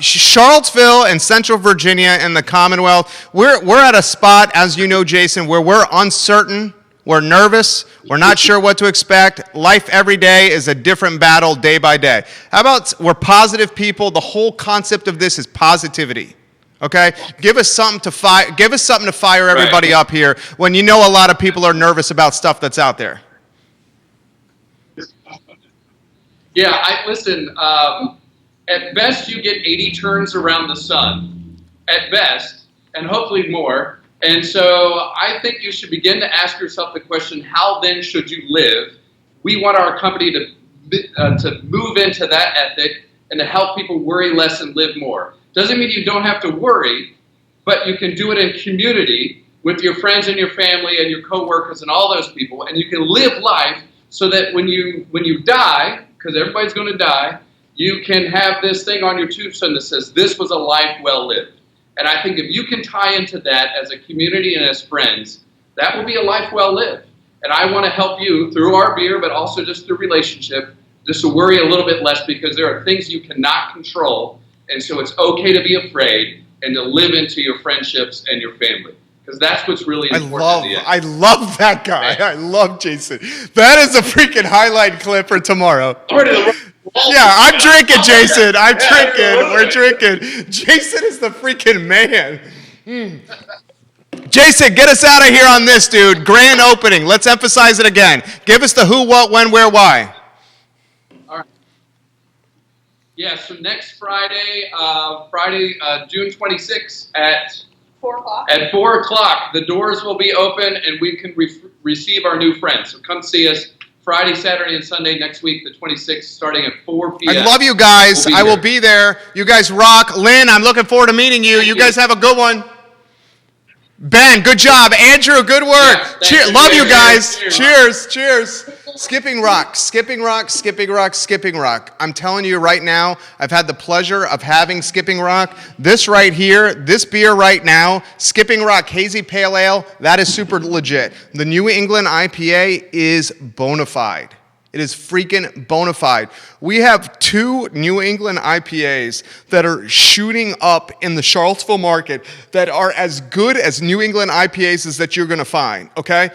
Speaker 1: Charlottesville and Central Virginia and the Commonwealth, we're at a spot, as you know, Jason, where we're uncertain. We're nervous. We're not sure what to expect. Life every day is a different battle day by day. How about we're positive people? The whole concept of this is positivity. Okay? Give us something to fire everybody up here when you know a lot of people are nervous about stuff that's out there.
Speaker 2: Yeah, listen, at best you get 80 turns around the sun. At best, and hopefully more. And so I think you should begin to ask yourself the question, how then should you live? We want our company to move into that ethic and to help people worry less and live more. Doesn't mean you don't have to worry, but you can do it in community with your friends and your family and your coworkers and all those people, and you can live life so that when you die, because everybody's going to die, you can have this thing on your tombstone that says, this was a life well lived. And I think if you can tie into that as a community and as friends, that will be a life well lived. And I want to help you through our beer, but also just through relationship, just to worry a little bit less because there are things you cannot control. And so it's okay to be afraid and to live into your friendships and your family. Because that's what's really important.
Speaker 1: I love that guy. I love Jason. That is a freaking highlight clip for tomorrow. Yeah, I'm drinking, Jason. I'm drinking. We're drinking. Jason is the freaking man. Jason, get us out of here on this, dude. Grand opening. Let's emphasize it again. Give us the who, what, when, where, why.
Speaker 2: All right. Yeah, so next Friday, June 26th at
Speaker 5: 4 o'clock.
Speaker 2: At 4 o'clock, the doors will be open and we can receive our new friends. So come see us Friday, Saturday, and Sunday next week, the 26th, starting at 4 p.m.
Speaker 1: I love you guys. I will be there. You guys rock. Lynn, I'm looking forward to meeting you. You guys have a good one. Ben, good job. Andrew, good work.
Speaker 2: Yes,
Speaker 1: love you guys. Cheers. Skipping rock. I'm telling you right now, I've had the pleasure of having Skipping Rock. This right here, this beer right now, Skipping Rock Hazy Pale Ale, that is super legit. The New England IPA is bona fide. It is freaking bona fide. We have 2 New England IPAs that are shooting up in the Charlottesville market that are as good as New England IPAs as that you're going to find, okay?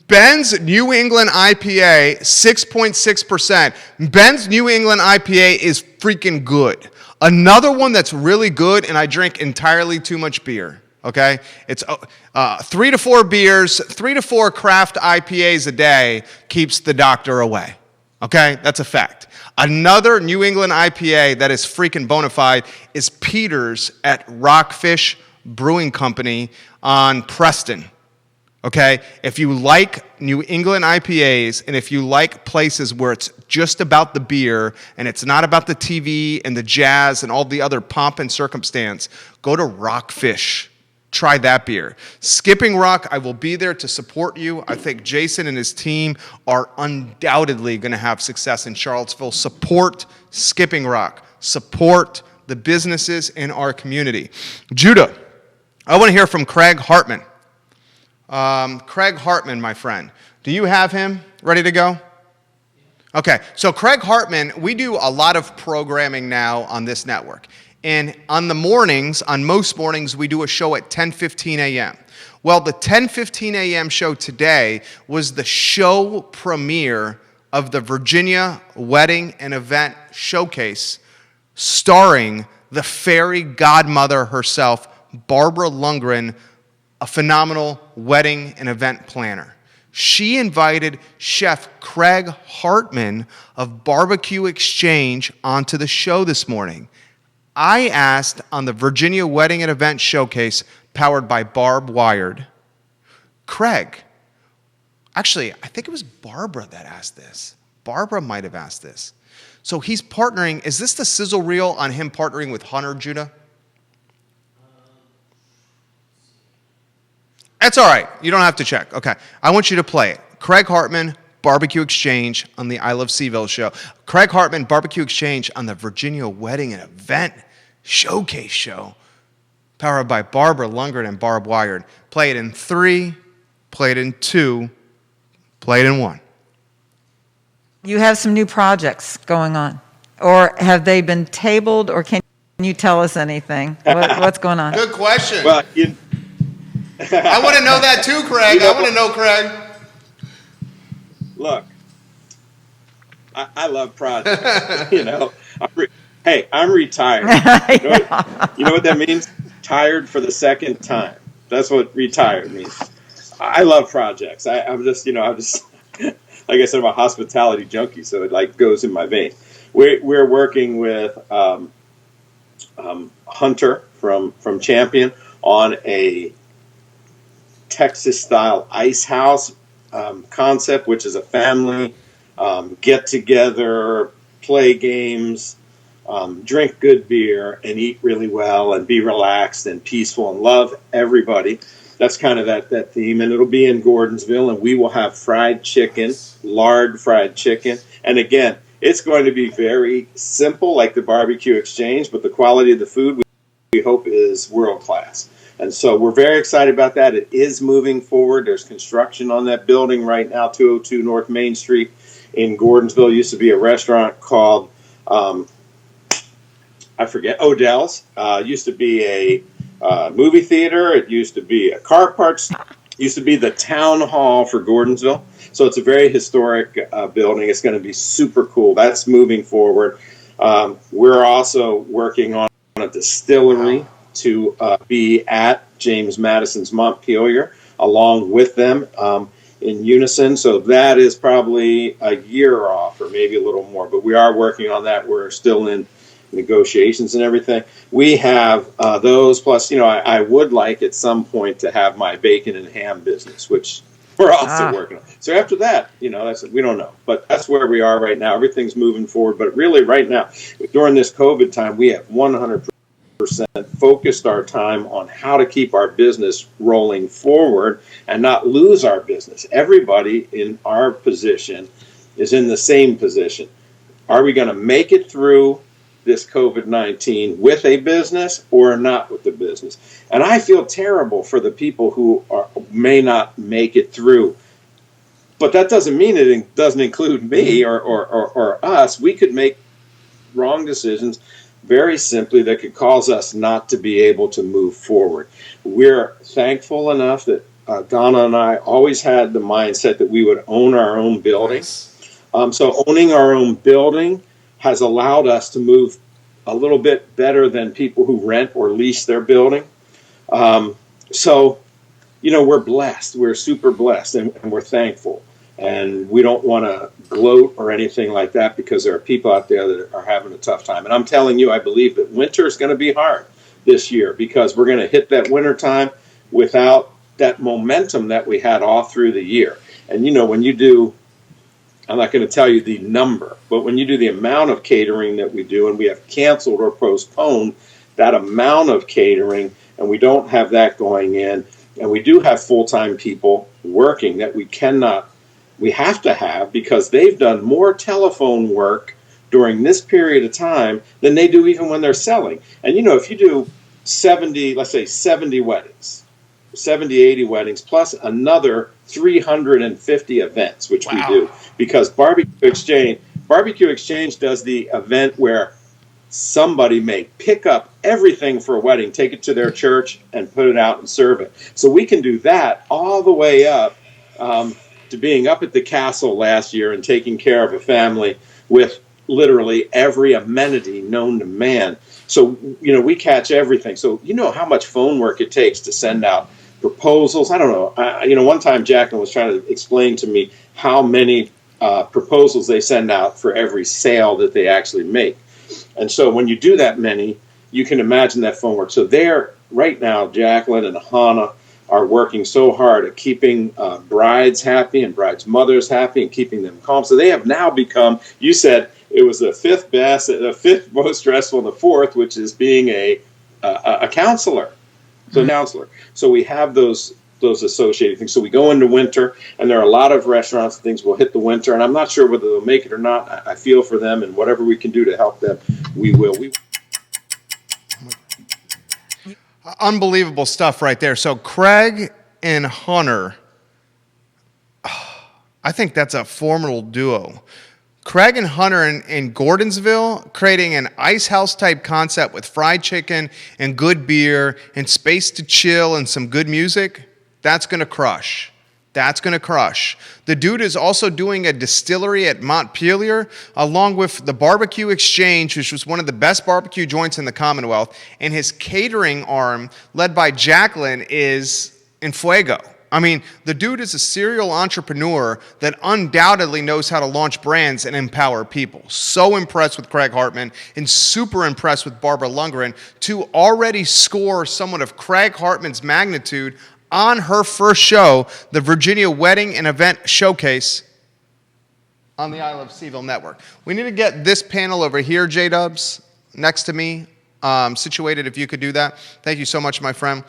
Speaker 1: Ben's New England IPA, 6.6%. Ben's New England IPA is freaking good. Another one that's really good, and I drink entirely too much beer, okay? It's 3 to 4 beers, 3 to 4 craft IPAs a day keeps the doctor away, okay? That's a fact. Another New England IPA that is freaking bona fide is Peter's at Rockfish Brewing Company on Preston. Okay, if you like New England IPAs and if you like places where it's just about the beer and it's not about the TV and the jazz and all the other pomp and circumstance, go to Rockfish. Try that beer. Skipping Rock, I will be there to support you. I think Jason and his team are undoubtedly going to have success in Charlottesville. Support Skipping Rock. Support the businesses in our community. Judah, I want to hear from Craig Hartman. Craig Hartman, my friend. Do you have him ready to go? Okay, so Craig Hartman, we do a lot of programming now on this network. And on most mornings, we do a show at 10:15 a.m. Well, the 10:15 a.m. show today was the show premiere of the Virginia Wedding and Event Showcase, starring the fairy godmother herself, Barbara Lundgren, a phenomenal wedding and event planner. She invited Chef Craig Hartman of Barbecue Exchange onto the show this morning. I asked on the Virginia Wedding and Event Showcase, powered by Barb Wired, Craig, actually, I think it was Barbara that asked this. Barbara might have asked this. So he's partnering, is this the sizzle reel on him partnering with Hunter, Judah? That's all right. You don't have to check. Okay. I want you to play it. Craig Hartman, Barbecue Exchange on the I Love CVille Show. Craig Hartman, Barbecue Exchange on the Virginia Wedding and Event Showcase Show. Powered by Barbara Lundgren and Barb Wired. Play it in 3, played in 2, played in 1.
Speaker 6: You have some new projects going on, or have they been tabled, or can you tell us anything? What's going on?
Speaker 1: Good question.
Speaker 7: Well,
Speaker 1: I want to know that too, Craig. I want to know, Craig.
Speaker 7: look, I love projects. I'm retired. You know what that means? Tired for the second time. That's what retired means. I love projects. I'm just like I said, I'm a hospitality junkie, so it like goes in my veins. We're working with Hunter from Champion on a Texas-style ice house concept, which is a family get-together, play games, drink good beer, and eat really well, and be relaxed and peaceful and love everybody. That's kind of that theme, and it'll be in Gordonsville, and we will have fried chicken, lard fried chicken. And again, it's going to be very simple, like the barbecue exchange, but the quality of the food we hope is world class. And so we're very excited about that. It is moving forward. There's construction on that building right now, 202 North Main Street in Gordonsville. It used to be a restaurant called, Odell's. Used to be a movie theater. It used to be a car parts. Used to be the town hall for Gordonsville. So it's a very historic building. It's going to be super cool. That's moving forward. We're also working on a distillery to be at James Madison's Montpelier along with them in unison. So that is probably a year off or maybe a little more. But we are working on that. We're still in negotiations and everything. We have those, plus, I would like at some point to have my bacon and ham business, which we're also working on. So after that, that's we don't know, but that's where we are right now. Everything's moving forward, but really right now, during this COVID time, we have 100% focused our time on how to keep our business rolling forward and not lose our business. Everybody in our position is in the same position. Are we going to make it through this COVID-19 with a business or not with the business? And I feel terrible for the people who may not make it through. But that doesn't mean it doesn't include me or us. We could make wrong decisions very simply that could cause us not to be able to move forward. We're thankful enough that Donna and I always had the mindset that we would own our own building. So owning our own building has allowed us to move a little bit better than people who rent or lease their building. So, we're blessed. We're super blessed, and we're thankful. And we don't want to gloat or anything like that because there are people out there that are having a tough time. And I'm telling you, I believe that winter is going to be hard this year because we're going to hit that winter time without that momentum that we had all through the year. And, when you do, I'm not going to tell you the number, but when you do the amount of catering that we do, and we have canceled or postponed that amount of catering, and we don't have that going in, and we do have full-time people working that we have to have because they've done more telephone work during this period of time than they do even when they're selling. And, if you do 70 weddings, 70, 80 weddings, plus another 350 events, which we do, because Barbecue Exchange does the event where somebody may pick up everything for a wedding, take it to their church, and put it out and serve it. So we can do that all the way up to being up at the castle last year and taking care of a family with literally every amenity known to man. So, we catch everything. So, how much phone work it takes to send out proposals. I don't know. One time Jacqueline was trying to explain to me how many proposals they send out for every sale that they actually make. And so when you do that many, you can imagine that phone work. So right now, Jacqueline and Hannah are working so hard at keeping brides happy and brides' mothers happy and keeping them calm. So they have now become, you said it was the fifth best, the fifth most stressful, and the fourth, which is being a counselor. So counselor. So we have those associated things. So we go into winter, and there are a lot of restaurants and things will hit the winter, and I'm not sure whether they'll make it or not. I feel for them, and whatever we can do to help them, we will.
Speaker 1: Unbelievable stuff right there. So Craig and Hunter I think that's a formidable duo. Craig and Hunter in Gordonsville, creating an ice house type concept with fried chicken and good beer and space to chill and some good music. That's going to crush. That's going to crush. The dude is also doing a distillery at Montpelier, along with the Barbecue Exchange, which was one of the best barbecue joints in the Commonwealth. And his catering arm, led by Jacqueline, is in Fuego. I mean, the dude is a serial entrepreneur that undoubtedly knows how to launch brands and empower people. So impressed with Craig Hartman and super impressed with Barbara Lundgren to already score someone of Craig Hartman's magnitude on her first show, the Virginia Wedding and Event Showcase on the I Love CVille Network. We need to get this panel over here, J-Dubs, next to me, situated if you could do that. Thank you so much, my friend.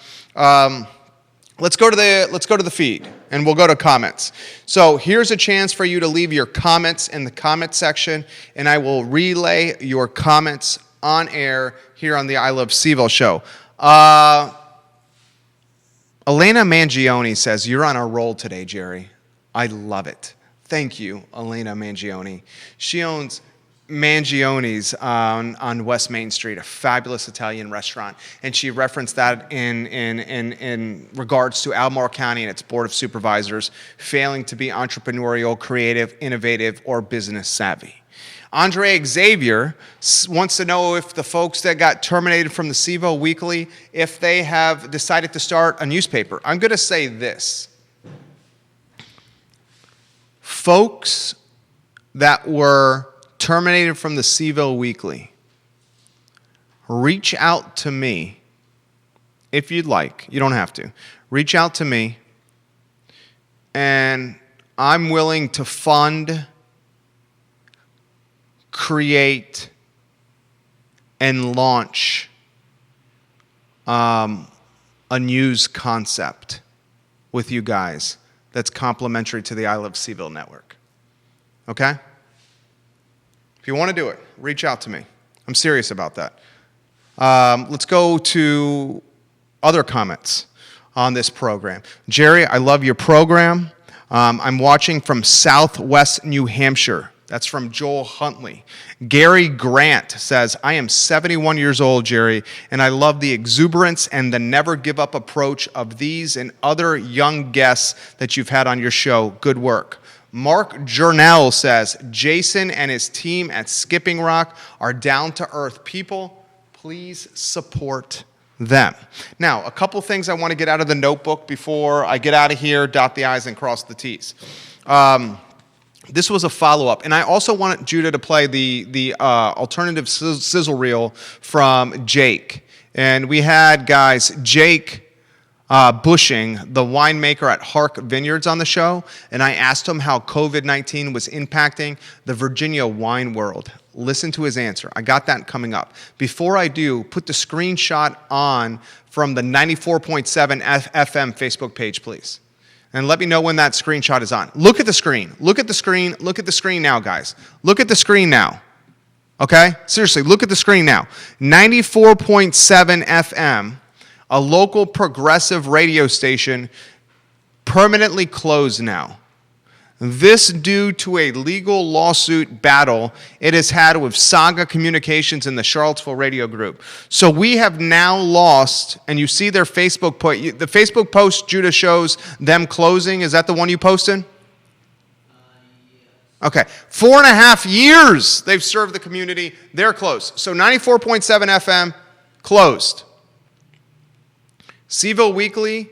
Speaker 1: Let's go to the feed, and we'll go to comments. So here's a chance for you to leave your comments in the comment section, and I will relay your comments on air here on the I Love CVille show. Elena Mangione says, "You're on a roll today, Jerry." I love it. Thank you, Elena Mangione. She owns Mangione's on West Main Street, a fabulous Italian restaurant, and she referenced that in regards to Albemarle County and its Board of Supervisors failing to be entrepreneurial, creative, innovative, or business savvy. Andre Xavier wants to know if the folks that got terminated from the C-Ville Weekly, if they have decided to start a newspaper. I'm going to say this. Folks that were terminated from the C-Ville Weekly, reach out to me if you'd like. You don't have to. Reach out to me, and I'm willing to fund, create, and launch a news concept with you guys that's complementary to the I Love CVille Network. Okay? If you want to do it, reach out to me. I'm serious about that. Let's go to other comments on this program. Jerry, I love your program. I'm watching from Southwest New Hampshire. That's from Joel Huntley. Gary Grant says, "I am 71 years old, Jerry, and I love the exuberance and the never give up approach of these and other young guests that you've had on your show. Good work." Mark Journell says, "Jason and his team at Skipping Rock are down-to-earth people. Please support them." Now, a couple things I want to get out of the notebook before I get out of here, dot the I's and cross the T's. This was a follow-up, and I also wanted Judah to play the alternative sizzle reel from Jake. And we had, guys, Jake Bushing, the winemaker at Hark Vineyards, on the show, and I asked him how COVID-19 was impacting the Virginia wine world. Listen to his answer. I got that coming up. Before I do, put the screenshot on from the 94.7 FM Facebook page, please. And let me know when that screenshot is on. Look at the screen. Look at the screen. Look at the screen now, guys. Look at the screen now. Okay? Seriously, look at the screen now. 94.7 FM. A local progressive radio station, permanently closed now. This due to a legal lawsuit battle it has had with Saga Communications and the Charlottesville Radio Group. So we have now lost, and you see their Facebook post. The Facebook post, Judah, shows them closing. Is that the one you posted? Okay. 4.5 years they've served the community. They're closed. So 94.7 FM, closed. C-Ville Weekly,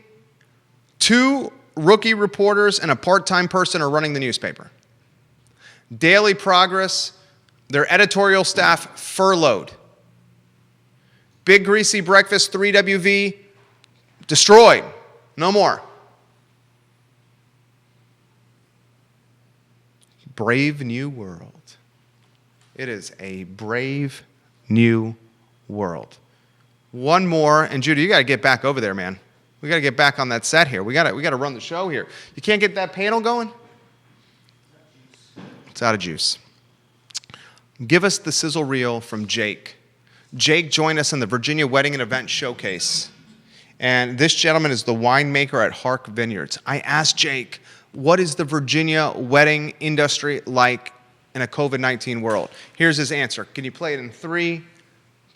Speaker 1: 2 rookie reporters and a part-time person are running the newspaper. Daily Progress, their editorial staff furloughed. Big Greasy Breakfast, 3WV, destroyed. No more. Brave new world. It is a brave new world. One more, and Judah, you got to get back over there, man. We got to get back on that set here. We got to run the show here. You can't get that panel going? It's out of juice. Give us the sizzle reel from Jake. Jake joined us in the Virginia Wedding and Event Showcase. And this gentleman is the winemaker at Hark Vineyards. I asked Jake, what is the Virginia wedding industry like in a COVID-19 world? Here's his answer. Can you play it in 3,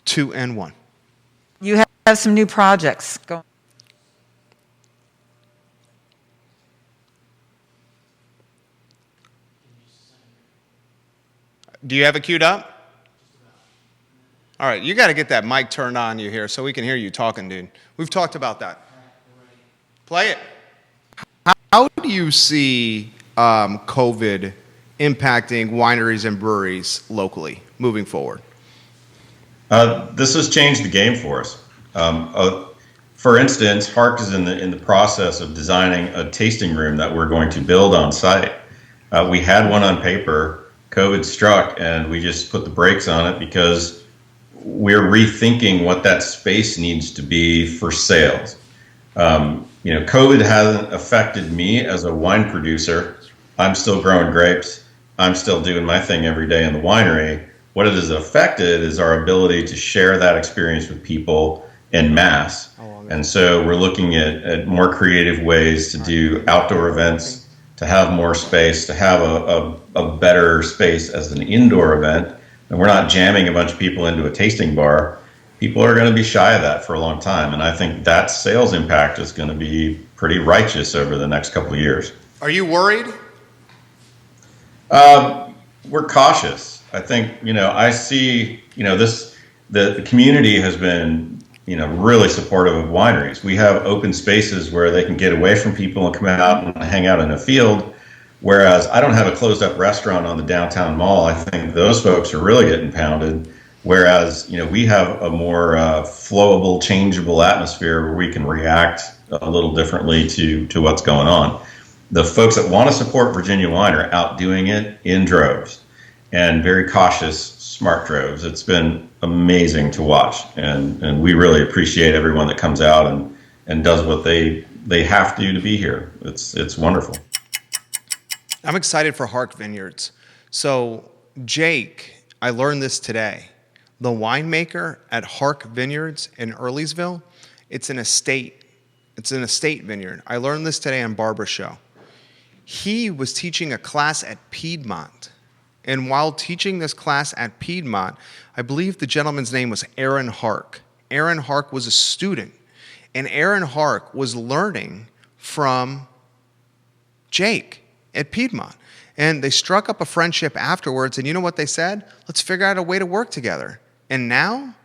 Speaker 1: 2, and 1?
Speaker 6: You have some new projects going.
Speaker 1: Do you have it queued up? All right, you got to get that mic turned on you here so we can hear you talking, dude. We've talked about that. Play it. How do you see COVID impacting wineries and breweries locally moving forward?
Speaker 8: This has changed the game for us. For instance, Hark is in the process of designing a tasting room that we're going to build on site. We had one on paper. COVID struck, and we just put the brakes on it because we're rethinking what that space needs to be for sales. COVID hasn't affected me as a wine producer. I'm still growing grapes. I'm still doing my thing every day in the winery. What it has affected is our ability to share that experience with people en masse. And so we're looking at more creative ways to do outdoor events, to have more space, to have a better space as an indoor event. And we're not jamming a bunch of people into a tasting bar. People are going to be shy of that for a long time. And I think that sales impact is going to be pretty righteous over the next couple of years.
Speaker 1: Are you worried?
Speaker 8: We're cautious. I think, I see, the community has been, really supportive of wineries. We have open spaces where they can get away from people and come out and hang out in a field. Whereas I don't have a closed up restaurant on the downtown mall. I think those folks are really getting pounded. Whereas, we have a more flowable, changeable atmosphere where we can react a little differently to what's going on. The folks that want to support Virginia wine are out doing it in droves, and very cautious, smart droves. It's been amazing to watch, and we really appreciate everyone that comes out and does what they have to be here. It's wonderful.
Speaker 1: I'm excited for Hark Vineyards. So, Jake, I learned this today. The winemaker at Hark Vineyards in Earlysville, it's an estate. It's an estate vineyard. I learned this today on Barbara's show. He was teaching a class at Piedmont. And while teaching this class at Piedmont, I believe the gentleman's name was Aaron Hark. Aaron Hark was a student. And Aaron Hark was learning from Jake at Piedmont. And they struck up a friendship afterwards. And you know what they said? Let's figure out a way to work together. And now,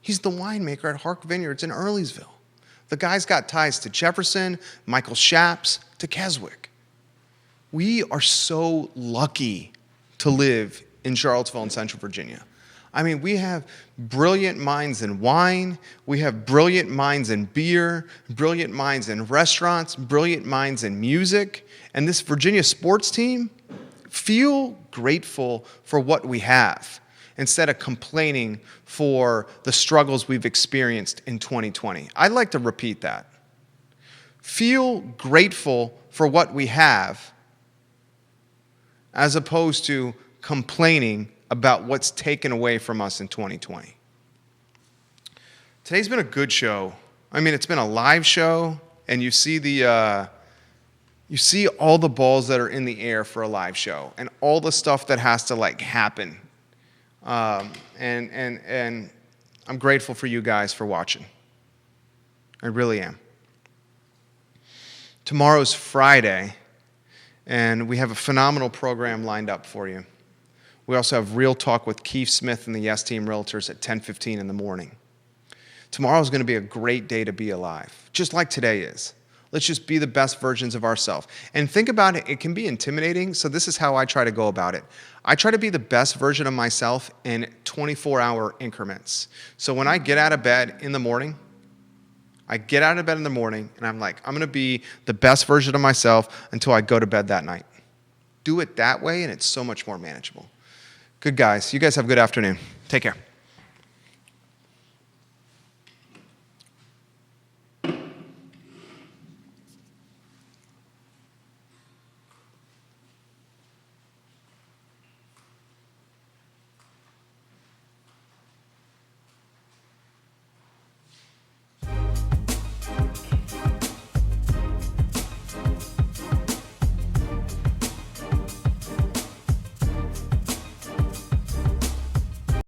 Speaker 1: he's the winemaker at Hark Vineyards in Earlysville. The guy's got ties to Jefferson, Michael Shaps, to Keswick. We are so lucky to live in Charlottesville and Central Virginia. I mean, we have brilliant minds in wine, we have brilliant minds in beer, brilliant minds in restaurants, brilliant minds in music, and this Virginia sports team, feel grateful for what we have instead of complaining for the struggles we've experienced in 2020. I'd like to repeat that. Feel grateful for what we have as opposed to complaining about what's taken away from us in 2020. Today's been a good show. I mean, it's been a live show, and you see all the balls that are in the air for a live show, and all the stuff that has to happen. And I'm grateful for you guys for watching. I really am. Tomorrow's Friday, and we have a phenomenal program lined up for you. We also have Real Talk with Keith Smith and the Yes Team Realtors at 10:15 in the morning. Tomorrow is going to be a great day to be alive, just like today is. Let's just be the best versions of ourselves. And think about it, it can be intimidating, so this is how I try to go about it. I try to be the best version of myself in 24-hour increments. So when I get out of bed in the morning, and I'm like, I'm going to be the best version of myself until I go to bed that night. Do it that way, and it's so much more manageable. Good guys. You guys have a good afternoon. Take care.